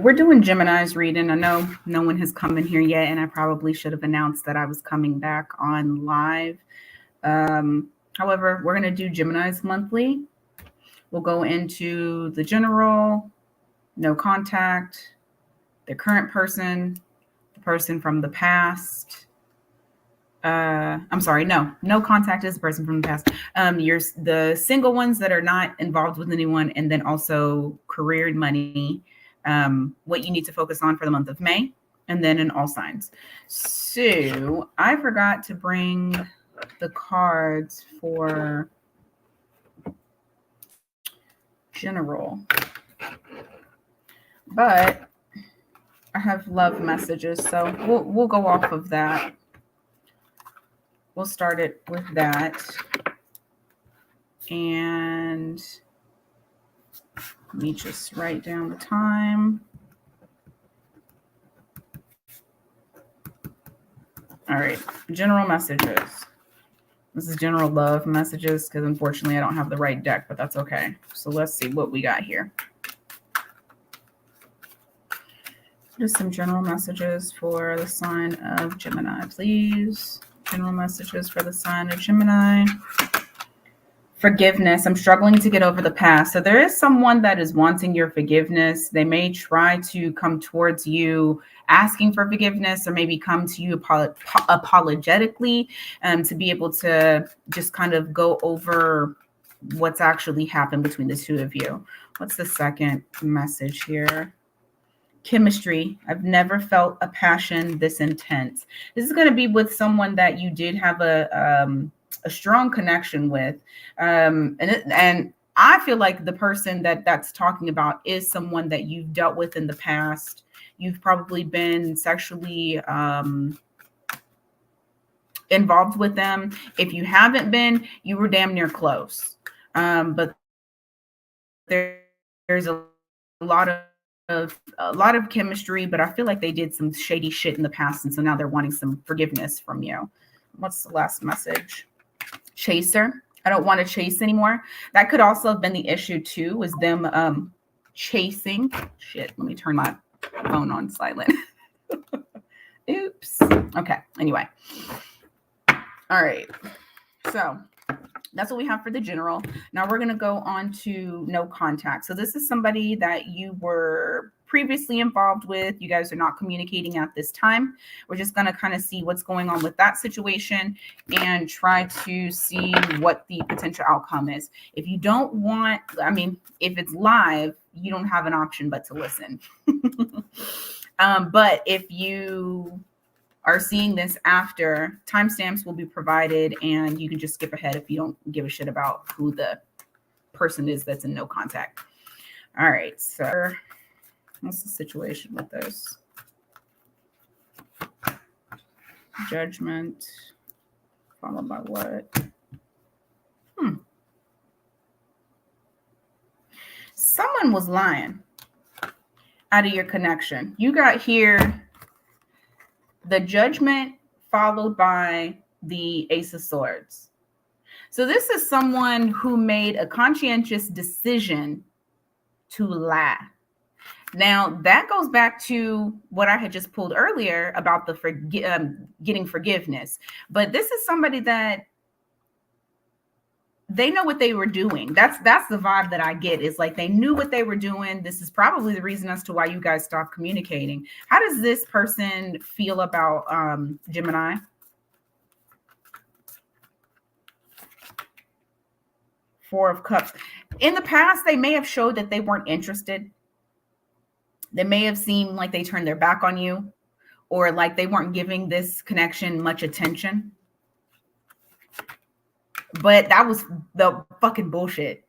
we're doing Gemini's reading. I know no one has come in here yet, and I probably should have announced that I was coming back on live. However, we're going to do Gemini's monthly. We'll go into the general, no contact, the current person, the person from the past. I'm sorry, no contact is the person from the past. You're the single ones that are not involved with anyone, and then also career and money. What you need to focus on for the month of May, and then in all signs. So I forgot to bring the cards for general, but I have love messages, so we'll go off of that. We'll start it with that. And let me just write down the time. All right, general messages. This is general love messages because unfortunately I don't have the right deck, but that's okay. So let's see what we got here. Just some general messages for the sign of Gemini, please. General messages for the sign of Gemini. Forgiveness. I'm struggling to get over the past. So there is someone that is wanting your forgiveness. They may try to come towards you asking for forgiveness, or maybe come to you apologetically to be able to just kind of go over what's actually happened between the two of you. What's the second message here? Chemistry. I've never felt a passion this intense. This is going to be with someone that you did have a strong connection with. And I feel like the person that's talking about is someone that you've dealt with in the past. You've probably been sexually involved with them. If you haven't been, you were damn near close. But there's a lot of chemistry, but I feel like they did some shady shit in the past, and so now they're wanting some forgiveness from you. What's the last message? Chaser. I don't want to chase anymore. That could also have been the issue too, was them chasing. Shit, let me turn my phone on silent. Oops. Okay, anyway. All right. So that's what we have for the general. Now we're going to go on to no contact. So this is somebody that you were previously involved with. You guys are not communicating at this time. We're just going to kind of see what's going on with that situation and try to see what the potential outcome is. If you don't want, if it's live, you don't have an option but to listen. But if you are seeing this after, timestamps will be provided, and you can just skip ahead if you don't give a shit about who the person is that's in no contact. All right, so what's the situation with this? Judgment, followed by what? Someone was lying out of your connection. You got here the Judgment followed by the Ace of Swords. So this is someone who made a conscientious decision to lie. Now, that goes back to what I had just pulled earlier about the getting forgiveness. But this is somebody that they know what they were doing. That's the vibe that I get, is like they knew what they were doing. This is probably the reason as to why you guys stopped communicating. How does this person feel about Gemini? Four of Cups. In the past, they may have showed that they weren't interested. They may have seemed like they turned their back on you, or like they weren't giving this connection much attention. But that was the fucking bullshit.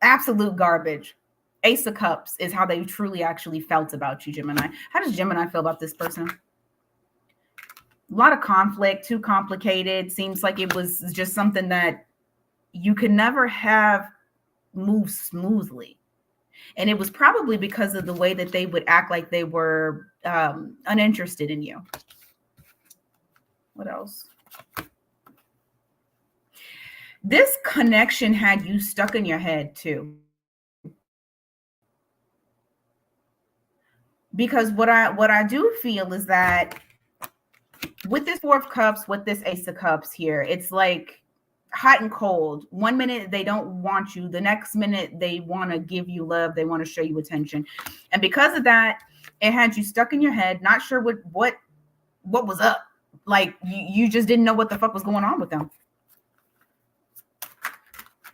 Absolute garbage. Ace of Cups is how they truly actually felt about you, Gemini. How does Gemini feel about this person? A lot of conflict, too complicated. Seems like it was just something that you could never have move smoothly. And it was probably because of the way that they would act like they were uninterested in you. What else? This connection had you stuck in your head too. Because what I do feel is that with this Four of Cups, with this Ace of Cups here, it's like hot and cold. One minute they don't want you, the next minute they want to give you love, they want to show you attention. And because of that, it had you stuck in your head, not sure what was up. Like you just didn't know what the fuck was going on with them.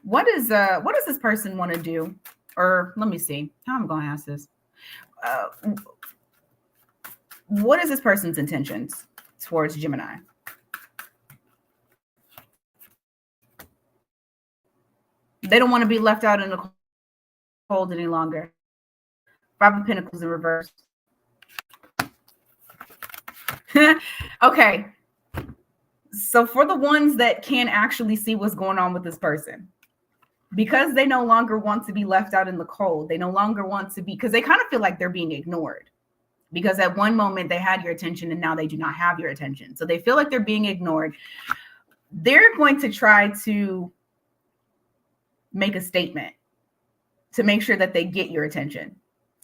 What does this person want to do? Or let me see how I'm going to ask this. What is this person's intentions towards Gemini? They don't want to be left out in the cold any longer. Five of Pentacles in reverse. Okay. So for the ones that can't actually see what's going on with this person, because they no longer want to be left out in the cold, they no longer want to be, because they kind of feel like they're being ignored. Because at one moment they had your attention and now they do not have your attention. So they feel like they're being ignored. They're going to try to make a statement to make sure that they get your attention.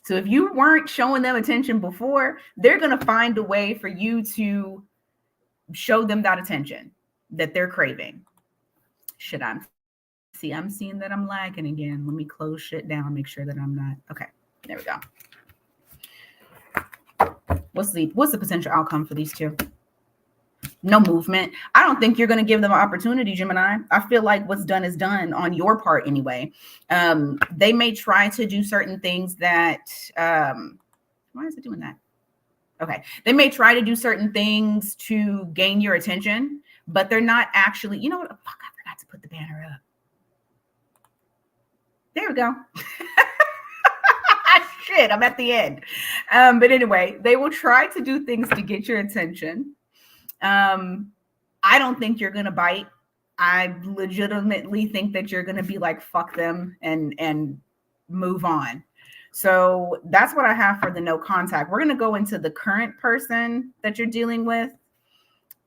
So if you weren't showing them attention before, they're going to find a way for you to show them that attention that they're craving. I'm seeing that I'm lagging again. Let me close shit down, make sure that I'm not. Okay, there we go. What's the potential outcome for these two? No movement. I don't think you're going to give them an opportunity, Gemini. I feel like what's done is done on your part anyway. They may try to do certain things that, why is it doing that? Okay. They may try to do certain things to gain your attention, but they're not actually, you know what? Fuck, I forgot to put the banner up. There we go. Shit, I'm at the end. But anyway, they will try to do things to get your attention. I don't think you're going to bite. I legitimately think that you're going to be like, fuck them and move on. So that's what I have for the no contact. We're going to go into the current person that you're dealing with.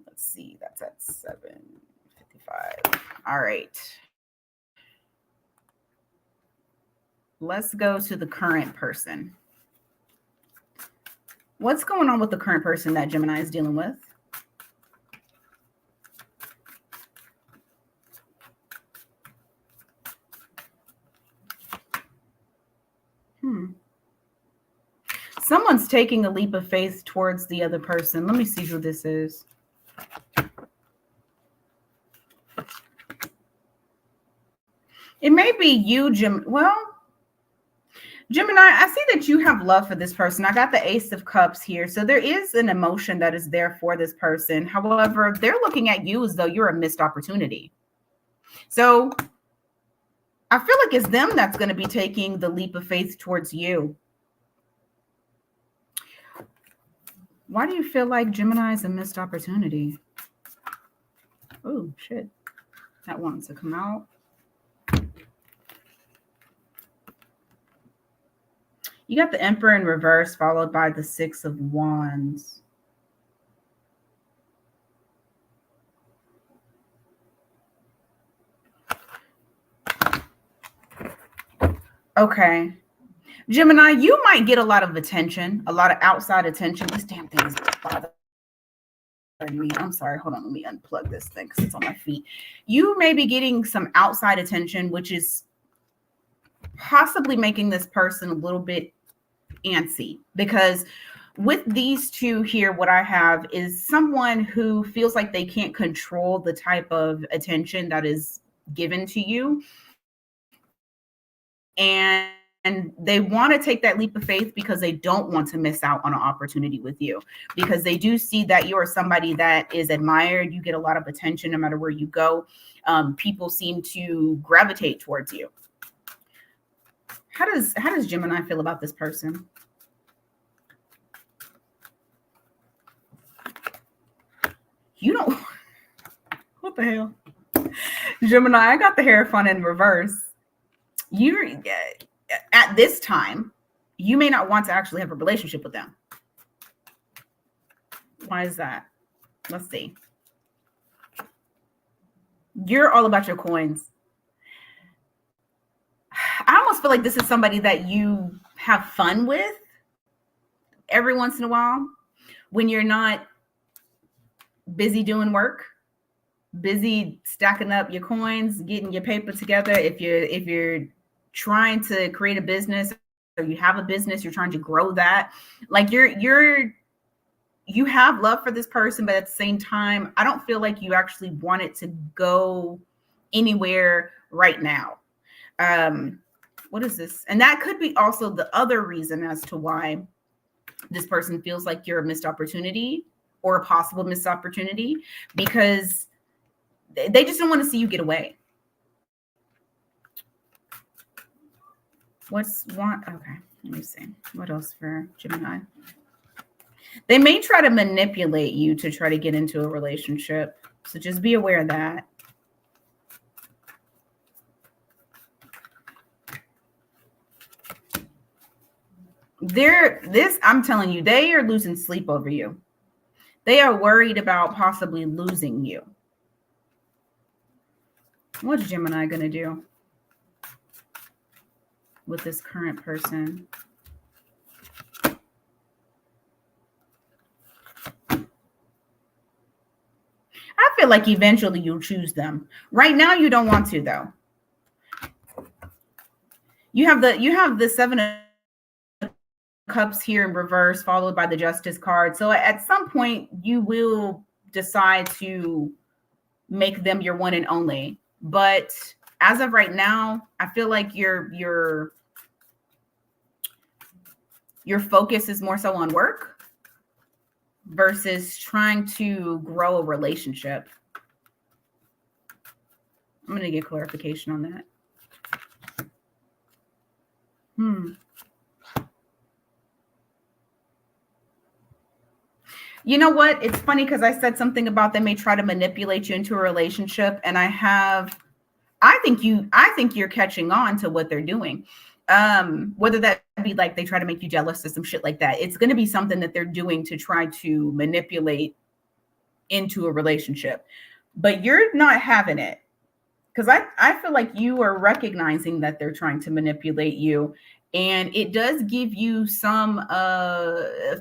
Let's see. That's at 7:55. All right. Let's go to the current person. What's going on with the current person that Gemini is dealing with? Someone's taking a leap of faith towards the other person. Let me see who this is. It may be you, Well, Gemini, I see that you have love for this person. I got the Ace of Cups here. So there is an emotion that is there for this person. However, they're looking at you as though you're a missed opportunity. So I feel like it's them that's going to be taking the leap of faith towards you. Why do you feel like Gemini is a missed opportunity? Oh, shit. That wants to come out. You got the Emperor in reverse, followed by the Six of Wands. Okay. Gemini, you might get a lot of attention, a lot of outside attention. This damn thing is bothering me. I'm sorry. Hold on. Let me unplug this thing because it's on my feet. You may be getting some outside attention, which is possibly making this person a little bit antsy, because with these two here, what I have is someone who feels like they can't control the type of attention that is given to you. And they want to take that leap of faith because they don't want to miss out on an opportunity with you, because they do see that you are somebody that is admired. You get a lot of attention no matter where you go. People seem to gravitate towards you. How does Gemini feel about this person? You don't. What the hell? Gemini, I got the Hierophant in reverse. You're at this time, you may not want to actually have a relationship with them. Why is that? Let's see. You're all about your coins. I almost feel like this is somebody that you have fun with, every once in a while, when you're not busy doing work, busy stacking up your coins, getting your paper together, if you're trying to create a business, or you have a business, you're trying to grow that, like you have love for this person, but at the same time, I don't feel like you actually want it to go anywhere right now. What is this? And that could be also the other reason as to why this person feels like you're a missed opportunity or a possible missed opportunity, because they just don't want to see you get away. What's one? Okay, let me see. What else for Gemini? They may try to manipulate you to try to get into a relationship. So just be aware of that. I'm telling you, they are losing sleep over you. They are worried about possibly losing you. What's Gemini going to do with this current person? I feel like eventually you'll choose them. Right now, you don't want to, though. You have the Seven of Cups here in reverse, followed by the Justice card. So at some point, you will decide to make them your one and only. But as of right now, I feel like your focus is more so on work versus trying to grow a relationship. I'm going to get clarification on that. You know what? It's funny because I said something about they may try to manipulate you into a relationship, and I think you're catching on to what they're doing. Whether that be like they try to make you jealous or some shit like that. It's going to be something that they're doing to try to manipulate into a relationship. But you're not having it. Because I feel like you are recognizing that they're trying to manipulate you. And it does give you some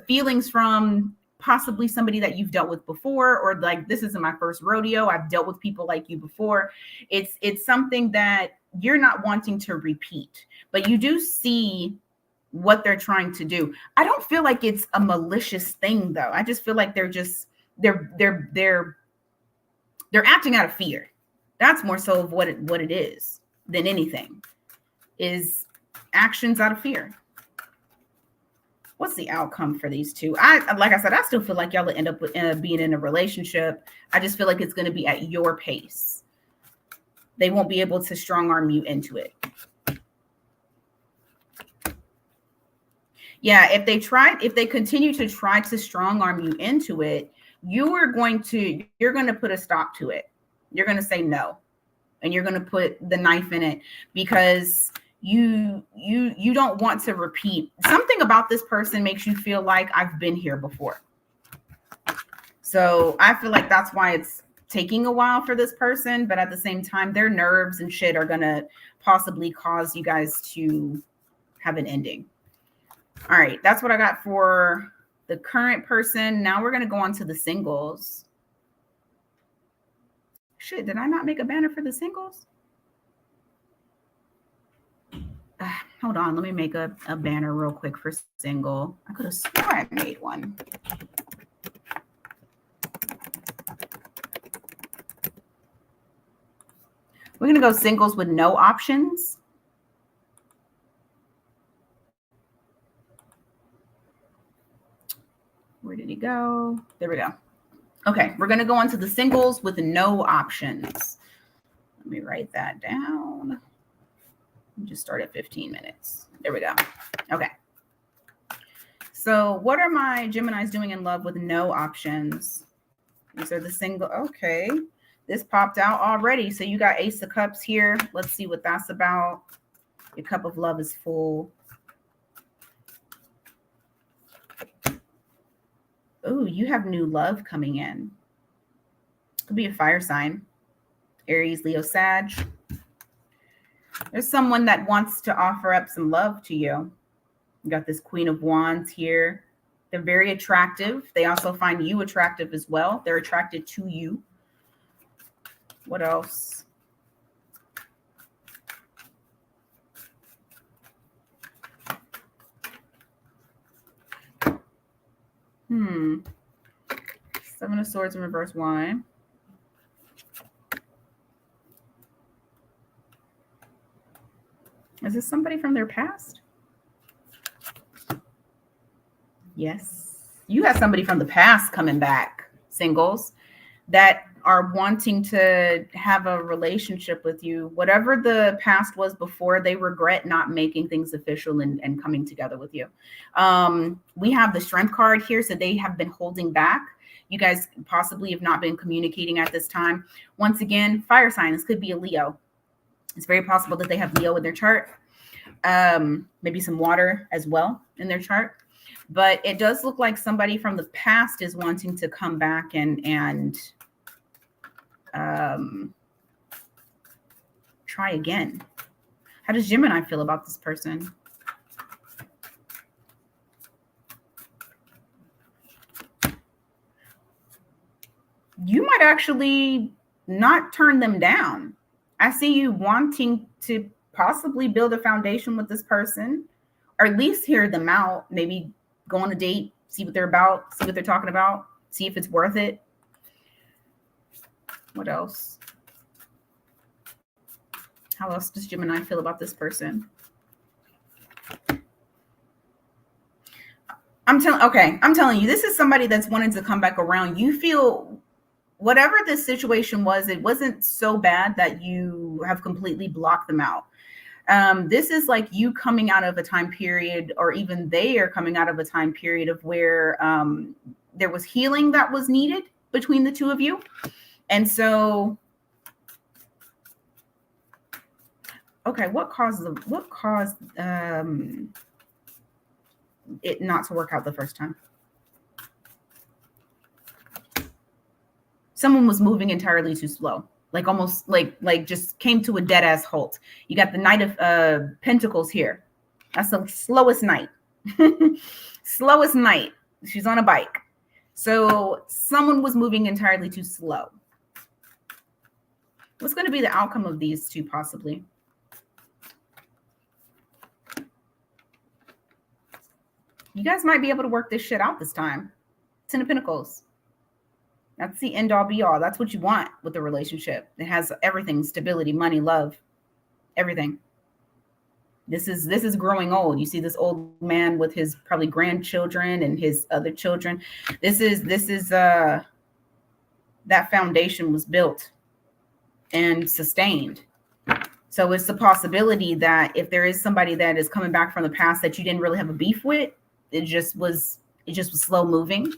feelings from possibly somebody that you've dealt with before, or like, this isn't my first rodeo. I've dealt with people like you before. It's something that you're not wanting to repeat, but you do see what they're trying to do. I don't feel like it's a malicious thing, though. I just feel like they're acting out of fear. That's more so of what it is than anything, is actions out of fear. What's the outcome for these two? Like I said, I still feel like y'all will end up with, being in a relationship. I just feel like it's going to be at your pace. They won't be able to strong arm you into it. Yeah, if they continue to try to strong arm you into it, you're going to put a stop to it. You're going to say no, and you're going to put the knife in it, because you don't want to repeat. Something about this person makes you feel like I've been here before. So I feel like that's why it's taking a while for this person, but at the same time, their nerves and shit are going to possibly cause you guys to have an ending. All right, that's what I got for the current person. Now we're going to go on to the singles. Shit, did I not make a banner for the singles? Hold on, let me make a banner real quick for single. I could have sworn I made one. We're going to go singles with no options. Where did he go? There we go. Okay, we're going to go on to the singles with no options. Let me write that down. Just start at 15 minutes. There we go. Okay. So what are my Geminis doing in love with no options? These are the single. Okay. This popped out already. So you got Ace of Cups here. Let's see what that's about. Your cup of love is full. Oh, you have new love coming in. Could be a fire sign. Aries, Leo, Sag. There's someone that wants to offer up some love to you. You got this Queen of Wands here. They're very attractive. They also find you attractive as well. They're attracted to you. What else? Seven of Swords in reverse. Why? Is this somebody from their past? Yes. You have somebody from the past coming back, singles, that are wanting to have a relationship with you. Whatever the past was before, they regret not making things official and coming together with you. We have the Strength card here, so they have been holding back. You guys possibly have not been communicating at this time. Once again, fire sign. This could be a Leo. It's very possible that they have Leo in their chart. Maybe some water as well in their chart. But it does look like somebody from the past is wanting to come back and try again. How does Gemini feel about this person? You might actually not turn them down. I see you wanting to possibly build a foundation with this person, or at least hear them out. Maybe go on a date, see what they're about, see what they're talking about, see if it's worth it. What else? How else does Gemini feel about this person? I'm telling you, this is somebody that's wanting to come back around. You feel whatever this situation was, it wasn't so bad that you have completely blocked them out. This is like you coming out of a time period, or even they are coming out of a time period of where there was healing that was needed between the two of you. And so, okay, what caused it not to work out the first time? Someone was moving entirely too slow, like almost like just came to a dead ass halt. You got the Knight of Pentacles here. That's the slowest knight. Slowest knight. She's on a bike. So someone was moving entirely too slow. What's going to be the outcome of these two possibly? You guys might be able to work this shit out this time. Ten of Pentacles. That's the end all be all. That's what you want with the relationship. It has everything: stability, money, love, everything. This is growing old. You see this old man with his probably grandchildren and his other children. This is that foundation was built and sustained. So it's the possibility that if there is somebody that is coming back from the past that you didn't really have a beef with, it just was slow moving.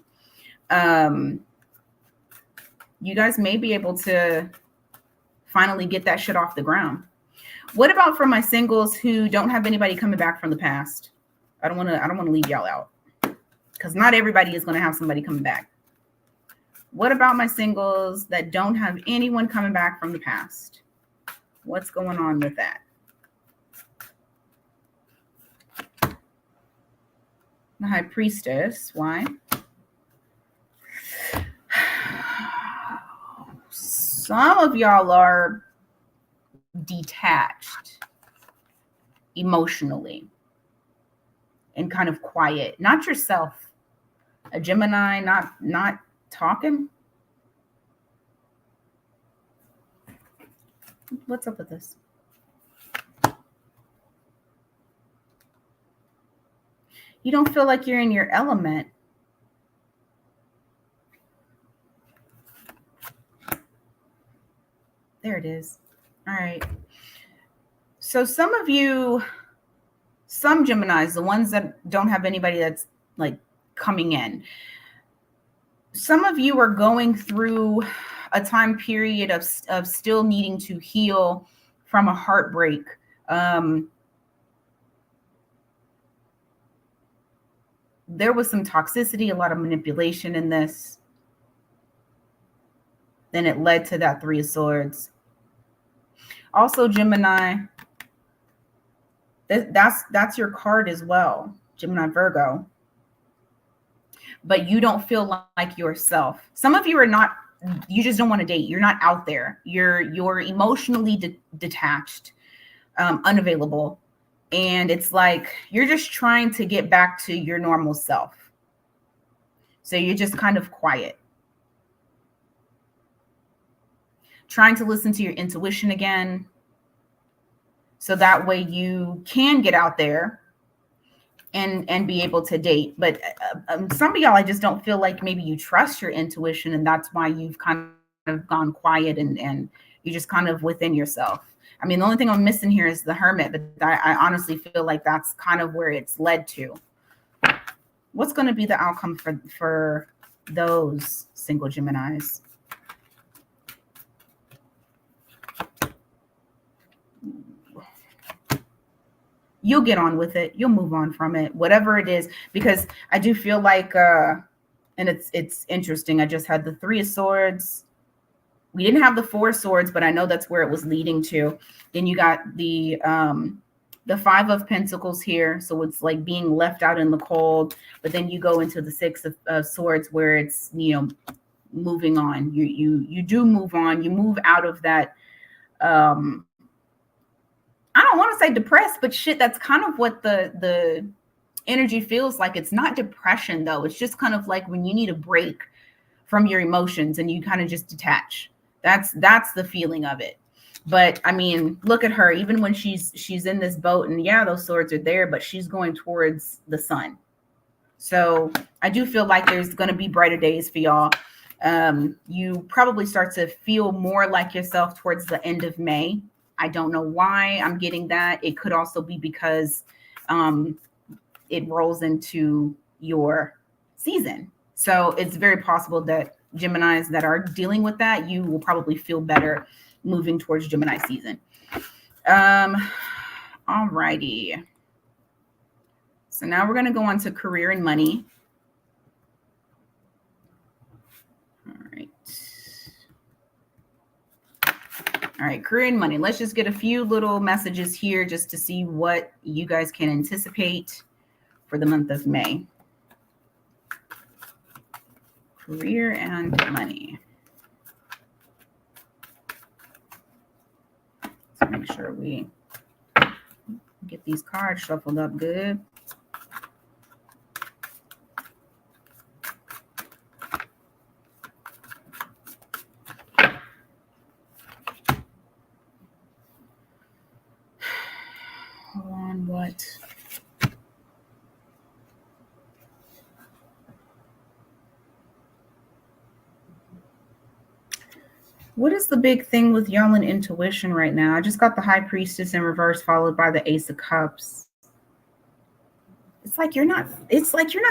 You guys may be able to finally get that shit off the ground. What about for my singles who don't have anybody coming back from the past? I don't want to leave y'all out, because not everybody is going to have somebody coming back. What about my singles that don't have anyone coming back from the past? What's going on with that? The High Priestess. Why? Some of y'all are detached emotionally and kind of quiet. Not yourself. A Gemini, not talking. What's up with this? You don't feel like you're in your element. There it is. All right. So some of you, some Geminis, the ones that don't have anybody that's like coming in, some of you are going through a time period of still needing to heal from a heartbreak. There was some toxicity, a lot of manipulation in this. Then it led to that Three of Swords. Also, Gemini, that's your card as well. Gemini, Virgo. but you don't feel like yourself. Some of you are not, you just don't want to date. You're not out there. You're emotionally detached, unavailable. And it's like, you're just trying to get back to your normal self. So you're just kind of quiet, trying to listen to your intuition again. So that way you can get out there and be able to date. But some of y'all, I just don't feel like maybe you trust your intuition, and that's why you've kind of gone quiet and you're just kind of within yourself. I mean, the only thing I'm missing here is the Hermit, but I honestly feel like that's kind of where it's led to. What's going to be the outcome for those single Geminis? You'll get on with it. You'll move on from it, whatever it is, because I do feel like, and it's interesting. I just had the 3 of Swords. We didn't have the 4 of Swords, but I know that's where it was leading to. Then you got the 5 of Pentacles here. So it's like being left out in the cold, but then you go into the 6 of Swords where it's, you know, moving on. You do move on. You move out of that, I don't want to say depressed, but shit, that's kind of what the energy feels like. It's not depression though. It's just kind of like when you need a break from your emotions and you kind of just detach. That's the feeling of it. But I mean, look at her, even when she's in this boat, and yeah, those swords are there, but she's going towards the sun. So I do feel like there's going to be brighter days for y'all. You probably start to feel more like yourself towards the end of May. I don't know why I'm getting that. It could also be because it rolls into your season. So it's very possible that Geminis that are dealing with that, you will probably feel better moving towards Gemini season. All righty. So now we're going to go on to career and money. All right. All right, career and money. Let's just get a few little messages here just to see what you guys can anticipate for the month of May. Career and money. Let's make sure we get these cards shuffled up good. Hold on, what? What is the big thing with y'all and intuition right now? I just got the High Priestess in reverse, followed by the Ace of Cups. It's like you're not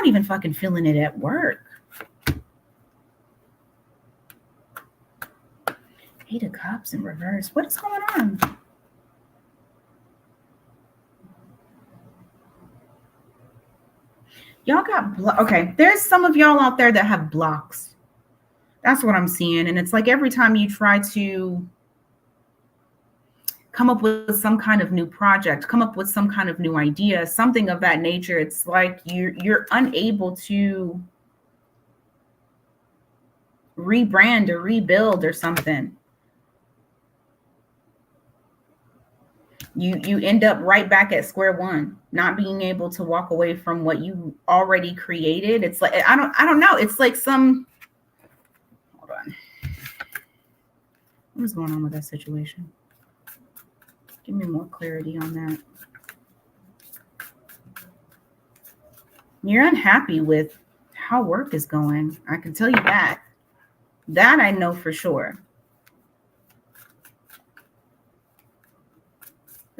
even fucking feeling it at work. 8 of Cups in reverse. What is going on? Y'all got okay. There's some of y'all out there that have blocks. That's what I'm seeing. And it's like every time you try to come up with some kind of new project, come up with some kind of new idea, something of that nature, it's like you're unable to rebrand or rebuild or something. You end up right back at square one, not being able to walk away from what you already created. It's like I don't know. It's like some, hold on. What is going on with that situation? Give me more clarity on that. You're unhappy with how work is going. I can tell you that. That I know for sure.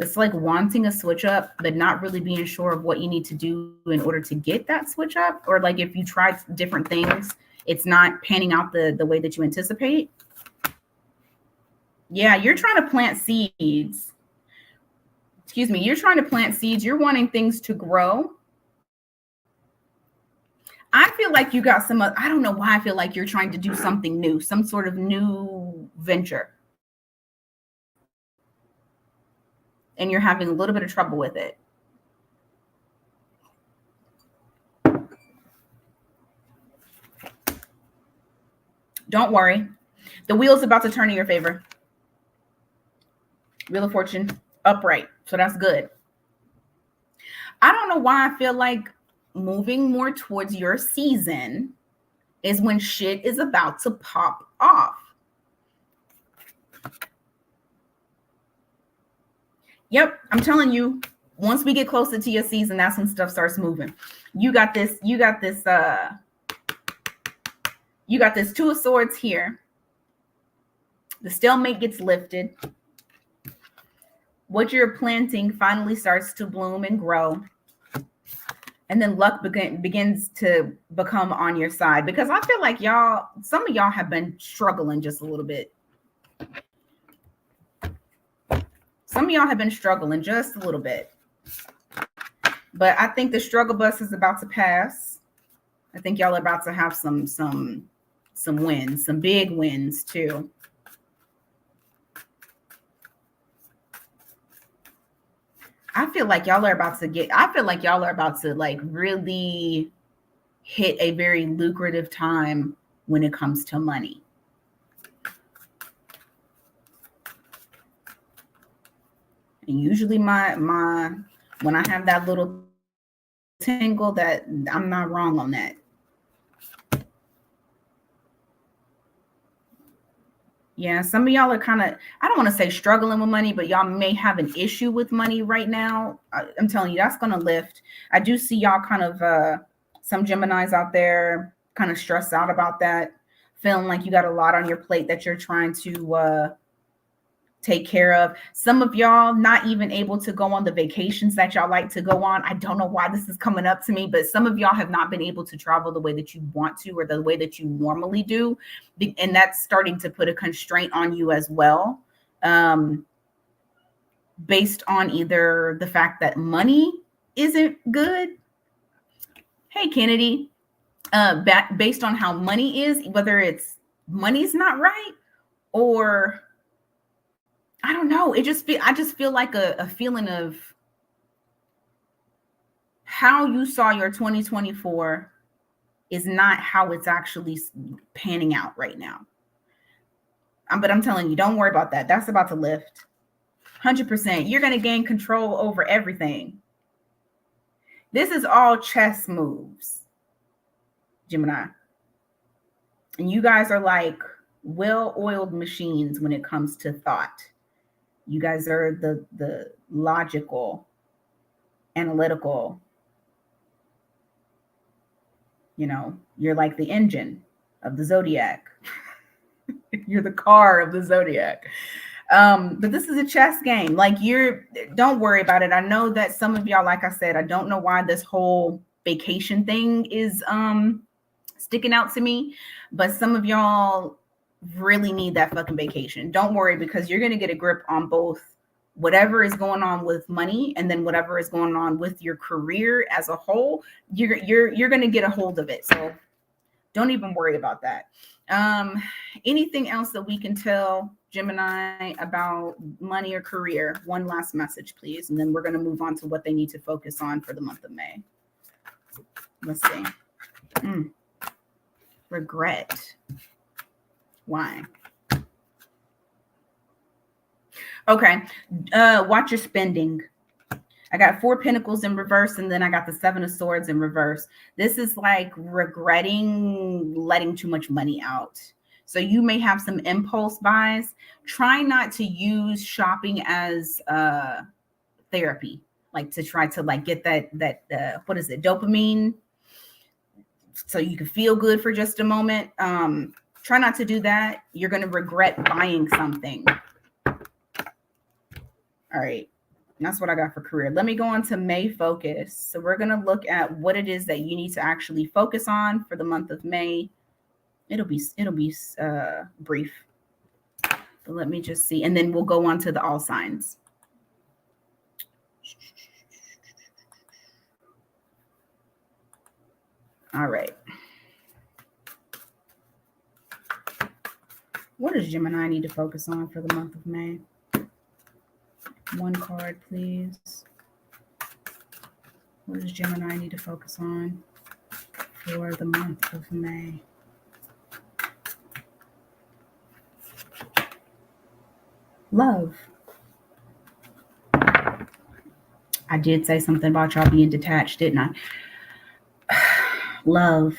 It's like wanting a switch up, but not really being sure of what you need to do in order to get that switch up. Or like if you tried different things, it's not panning out the way that you anticipate. Yeah, you're trying to plant seeds. Excuse me, you're trying to plant seeds. You're wanting things to grow. I feel like you got some, I don't know why I feel like you're trying to do something new, some sort of new venture. And you're having a little bit of trouble with it. Don't worry. The wheel's about to turn in your favor. Wheel of Fortune upright. So that's good. I don't know why I feel like moving more towards your season is when shit is about to pop off. Yep, I'm telling you, once we get closer to your season, that's when stuff starts moving. You got this Two of Swords here. The stalemate gets lifted. What you're planting finally starts to bloom and grow. And then luck begins to become on your side, because I feel like some of y'all have been struggling just a little bit. Some of y'all have been struggling just a little bit. But I think the struggle bus is about to pass. I think y'all are about to have some wins, some big wins too. I feel like y'all are about to like really hit a very lucrative time when it comes to money. And usually when I have that little tingle, that I'm not wrong on that. Yeah, some of y'all are kind of, I don't want to say struggling with money, but y'all may have an issue with money right now. I'm telling you, that's going to lift. I do see y'all kind of, some Geminis out there kind of stressed out about that, feeling like you got a lot on your plate that you're trying to take care of. Some of y'all not even able to go on the vacations that y'all like to go on. I don't know why this is coming up to me, but some of y'all have not been able to travel the way that you want to, or the way that you normally do. And that's starting to put a constraint on you as well, based on either the fact that money isn't good. Hey, Kennedy, based on how money is, whether it's money's not right, or I don't know. I just feel like a feeling of how you saw your 2024 is not how it's actually panning out right now. But I'm telling you, don't worry about that. That's about to lift. 100%. You're going to gain control over everything. This is all chess moves, Gemini. And you guys are like well-oiled machines when it comes to thought. You guys are the logical, analytical, you're like the engine of the zodiac. You're the car of the zodiac. But this is a chess game. Like, don't worry about it. I know that some of y'all, like I said, I don't know why this whole vacation thing is sticking out to me, but some of y'all really need that fucking vacation. Don't worry, because you're going to get a grip on both whatever is going on with money, and then whatever is going on with your career as a whole. You're going to get a hold of it. So don't even worry about that. Anything else that we can tell Gemini about money or career? One last message, please. And then we're going to move on to what they need to focus on for the month of May. Let's see. Regret. Why? Okay. Watch your spending. I got 4 Pentacles in reverse, and then I got the 7 of Swords in reverse. This is like regretting letting too much money out. So you may have some impulse buys. Try not to use shopping as therapy, like to try to like get that what is it, dopamine, so you can feel good for just a moment. Try not to do that. You're going to regret buying something. All right. That's what I got for career. Let me go on to May focus. So we're going to look at what it is that you need to actually focus on for the month of May. It'll be brief. But let me just see. And then we'll go on to the all signs. All right. What does Gemini need to focus on for the month of May? One card, please. What does Gemini need to focus on for the month of May? Love. I did say something about y'all being detached, didn't I? Love.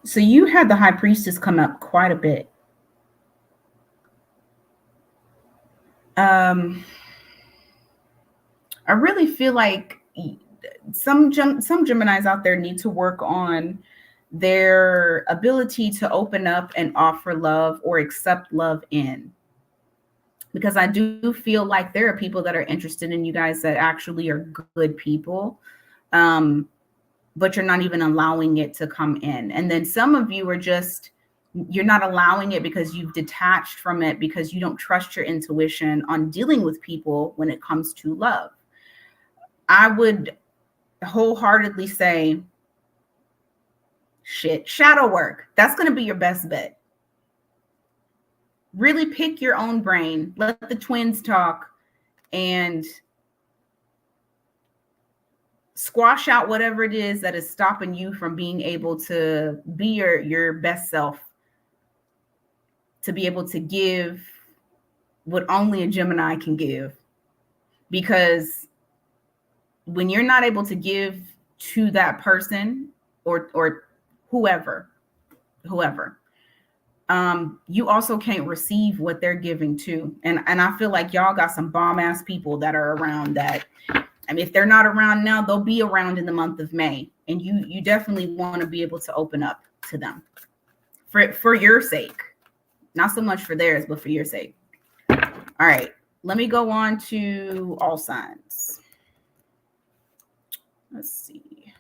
So you had the high priestess come up quite a bit. I really feel like some Geminis out there need to work on their ability to open up and offer love or accept love in. Because I do feel like there are people that are interested in you guys that actually are good people. But you're not even allowing it to come in. And then some of you are just, you're not allowing it because you've detached from it because you don't trust your intuition on dealing with people when it comes to love. I would wholeheartedly say, shadow work. That's going to be your best bet. Really pick your own brain, let the twins talk, and squash out whatever it is that is stopping you from being able to be your best self, to be able to give what only a Gemini can give. Because when you're not able to give to that person or whoever, you also can't receive what they're giving to. And I feel like y'all got some bomb ass people that are around that. I mean, if they're not around now, they'll be around in the month of May. And you definitely want to be able to open up to them for your sake. Not so much for theirs, but for your sake. All right, let me go on to all signs. Let's see.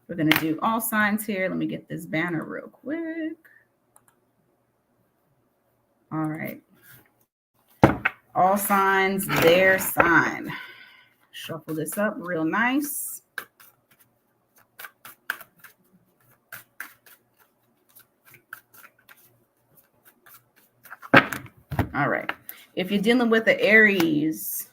We're going to do all signs here. Let me get this banner real quick. All right. All signs, their sign. Shuffle this up real nice. All right. If you're dealing with the Aries,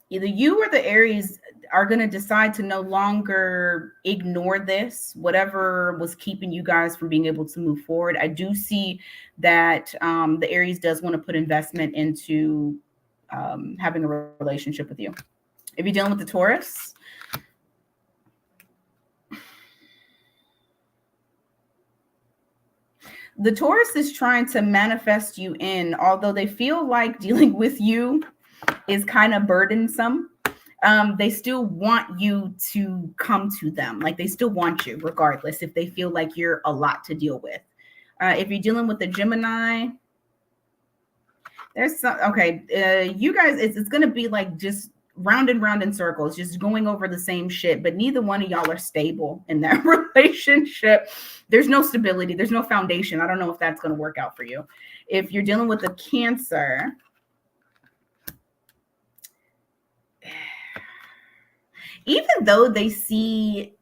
either you or the Aries are going to decide to no longer ignore this, whatever was keeping you guys from being able to move forward. I do see that the Aries does want to put investment into having a relationship with you. If you're dealing with the Taurus, the Taurus is trying to manifest you in, although they feel like dealing with you is kind of burdensome. They still want you to come to them. Like they still want you regardless if they feel like you're a lot to deal with. If you're dealing with the Gemini, there's some, okay, you guys, it's going to be like just round and round in circles, just going over the same shit, but neither one of y'all are stable in that relationship. There's no stability. There's no foundation. I don't know if that's going to work out for you. If you're dealing with a Cancer, even though they see,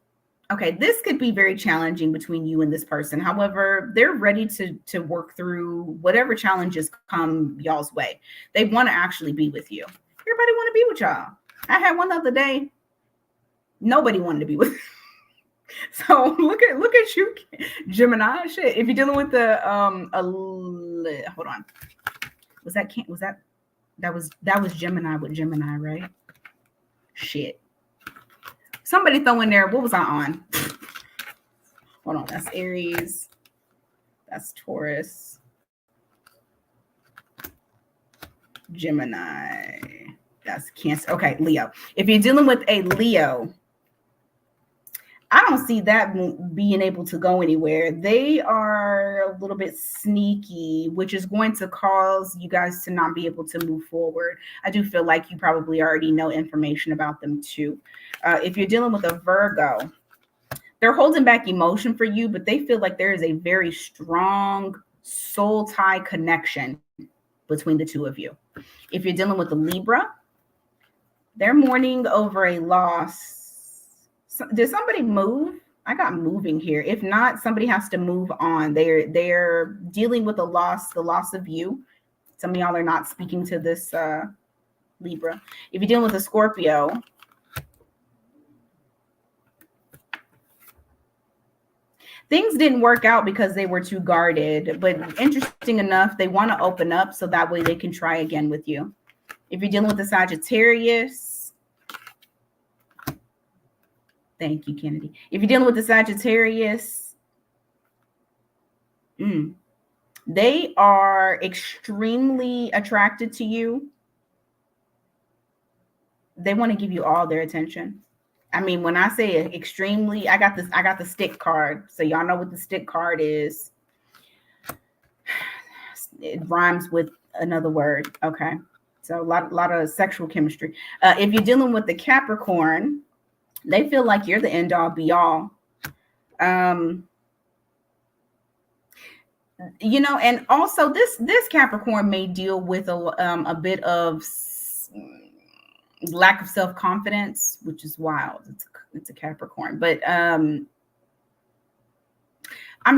okay, this could be very challenging between you and this person. However, they're ready to work through whatever challenges come y'all's way. They want to actually be with you. Everybody want to be with y'all. I had one the other day. Nobody wanted to be with. So look at you, Gemini. Shit. If you're dealing with the hold on. That was Gemini with Gemini, right? Shit. Somebody throw in there. What was I on? Hold on. That's Aries. That's Taurus. Gemini. That's Cancer. Okay, Leo. If you're dealing with a Leo, I don't see that being able to go anywhere. They are a little bit sneaky, which is going to cause you guys to not be able to move forward. I do feel like you probably already know information about them too. If you're dealing with a Virgo, they're holding back emotion for you, but they feel like there is a very strong soul tie connection between the two of you. If you're dealing with a Libra, they're mourning over a loss. Did somebody move? I got moving here. If not, somebody has to move on. They're dealing with the loss of you. Some of y'all are not speaking to this Libra. If you're dealing with a Scorpio, things didn't work out because they were too guarded. But interesting enough, they want to open up so that way they can try again with you. If you're dealing with a Sagittarius, thank you, Kennedy. If you're dealing with the Sagittarius, they are extremely attracted to you. They want to give you all their attention. I mean, when I say extremely, I got the stick card. So y'all know what the stick card is. It rhymes with another word. Okay. So a lot of sexual chemistry. If you're dealing with the Capricorn, they feel like you're the end all be all. You know, and also this Capricorn may deal with a bit of lack of self-confidence, which is wild. It's a Capricorn, but I'm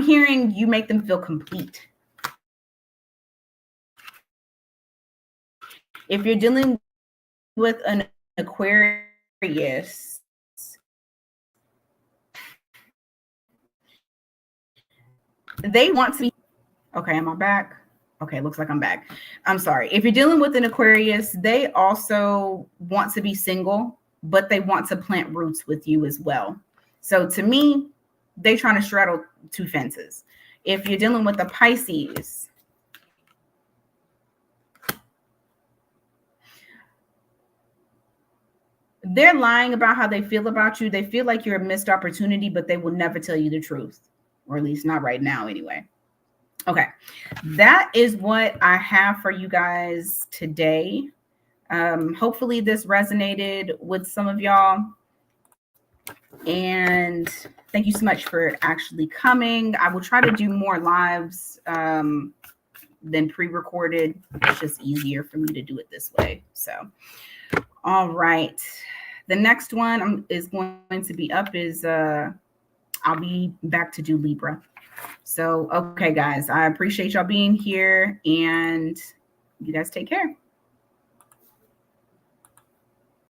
hearing you make them feel complete. If you're dealing with an Aquarius, they want to be okay. Am I back? Okay, looks like I'm back. I'm sorry. If you're dealing with an Aquarius, they also want to be single, but they want to plant roots with you as well. So to me, they're trying to straddle two fences. If you're dealing with the Pisces, they're lying about how they feel about you. They feel like you're a missed opportunity, but they will never tell you the truth, or at least not right now anyway. Okay, that is what I have for you guys today. Hopefully this resonated with some of y'all. And thank you so much for actually coming. I will try to do more lives than pre-recorded. It's just easier for me to do it this way. So, all right. The next one is going to be up is I'll be back to do Libra. So, okay, guys, I appreciate y'all being here, and you guys take care.